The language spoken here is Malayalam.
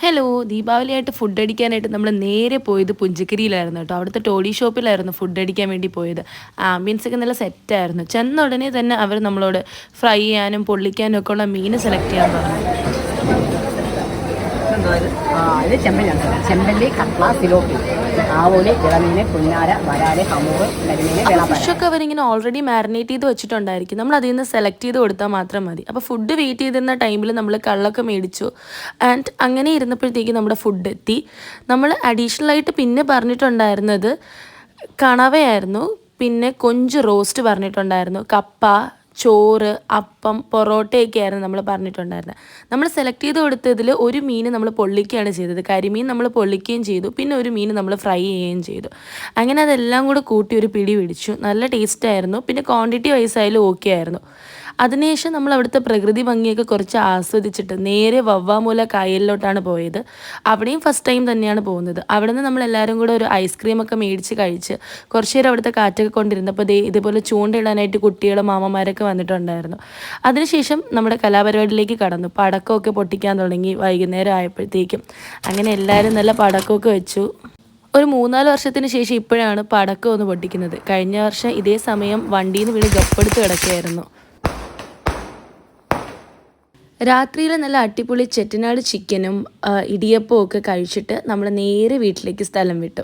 ഹലോ, ദീപാവലിയായിട്ട് ഫുഡ് അടിക്കാനായിട്ട് നമ്മൾ നേരെ പോയത് പുഞ്ചക്കരിയിലായിരുന്നു കേട്ടോ. അവിടുത്തെ ടോഡി ഷോപ്പിലായിരുന്നു ഫുഡ് അടിക്കാൻ വേണ്ടി പോയത്. ആംബിയൻസ് ഒക്കെ നല്ല സെറ്റായിരുന്നു. ചെന്ന ഉടനെ തന്നെ അവർ നമ്മളോട് ഫ്രൈ ചെയ്യാനും പൊള്ളിക്കാനും ഒക്കെ ഉള്ള മീൻ സെലക്ട് ചെയ്യാൻ പറഞ്ഞു. ഇത് ചെമ്പല്ലാണ്. ചെമ്പല്ലി, കട്ട്ള, സിലോപ്പി, ആവോലി, ഇളമീൻ, പുന്നാര, വരാല്, ഹമൂറ്, കരിമീൻ, ഫിഷൊക്കെ അവരിങ്ങനെ ഓൾറെഡി മാരിനേറ്റ് ചെയ്ത് വെച്ചിട്ടുണ്ടായിരിക്കും. നമ്മൾ അതിൽ നിന്ന് സെലക്ട് ചെയ്ത് കൊടുത്താൽ മാത്രം മതി. അപ്പോൾ ഫുഡ് വെയിറ്റ് ചെയ്തിരുന്ന ടൈമിൽ നമ്മൾ കള്ളൊക്കെ മേടിച്ചു. ആൻഡ് അങ്ങനെ ഇരുന്നപ്പോഴത്തേക്ക് നമ്മുടെ ഫുഡ് എത്തി. നമ്മൾ അഡീഷണൽ ആയിട്ട് പിന്നെ പറഞ്ഞിട്ടുണ്ടായിരുന്നത് കണവയായിരുന്നു. പിന്നെ കൊഞ്ച് റോസ്റ്റ് പറഞ്ഞിട്ടുണ്ടായിരുന്നു. കപ്പ, ചോറ്, അപ്പം, പൊറോട്ടയൊക്കെ ആയിരുന്നു നമ്മൾ പറഞ്ഞിട്ടുണ്ടായിരുന്നത്. നമ്മൾ സെലക്ട് ചെയ്ത് കൊടുത്തതിൽ ഒരു മീൻ നമ്മൾ പൊള്ളിക്കുകയാണ് ചെയ്തത്. കരിമീൻ നമ്മൾ പൊള്ളിക്കുകയും ചെയ്തു. പിന്നെ ഒരു മീൻ നമ്മൾ ഫ്രൈ ചെയ്യുകയും ചെയ്തു. അങ്ങനെ അതെല്ലാം കൂടെ കൂട്ടി ഒരു പിടി പിടിച്ചു. നല്ല ടേസ്റ്റായിരുന്നു. പിന്നെ ക്വാണ്ടിറ്റി വൈസ് ആയാലും ഓക്കെ ആയിരുന്നു. അതിനുശേഷം നമ്മൾ അവിടുത്തെ പ്രകൃതി ഭംഗിയൊക്കെ കുറച്ച് ആസ്വദിച്ചിട്ട് നേരെ വവ്വാമൂല കായലിലോട്ടാണ് പോയത്. അവിടെയും ഫസ്റ്റ് ടൈം തന്നെയാണ് പോകുന്നത്. അവിടെ നിന്ന് നമ്മളെല്ലാവരും കൂടെ ഒരു ഐസ്ക്രീമൊക്കെ മേടിച്ച് കഴിച്ച് കുറച്ച് നേരം അവിടുത്തെ കാറ്റൊക്കെ കൊണ്ടിരുന്നപ്പോൾ ഇതേപോലെ ചൂണ്ടയിടാനായിട്ട് കുട്ടികളും മാമന്മാരൊക്കെ വന്നിട്ടുണ്ടായിരുന്നു. അതിനുശേഷം നമ്മുടെ കലാപരിപാടിയിലേക്ക് കടന്നു. പടക്കമൊക്കെ പൊട്ടിക്കാൻ തുടങ്ങി വൈകുന്നേരം ആയപ്പോഴത്തേക്കും. അങ്ങനെ എല്ലാവരും നല്ല പടക്കമൊക്കെ വെച്ചു. ഒരു 3-4 വർഷത്തിന് ശേഷം ഇപ്പോഴാണ് പടക്കം ഒന്ന് പൊട്ടിക്കുന്നത്. കഴിഞ്ഞ വർഷം ഇതേ സമയം വണ്ടിയിൽ നിന്ന് വീണ് ഗപ്പെടുത്ത് കിടക്കുകയായിരുന്നു. രാത്രിയിൽ നല്ല അടിപൊളി ചെട്ടിനാട് ചിക്കനും ഇടിയപ്പവും ഒക്കെ കഴിച്ചിട്ട് നമ്മൾ നേരെ വീട്ടിലേക്ക് സ്ഥലം വിട്ടു.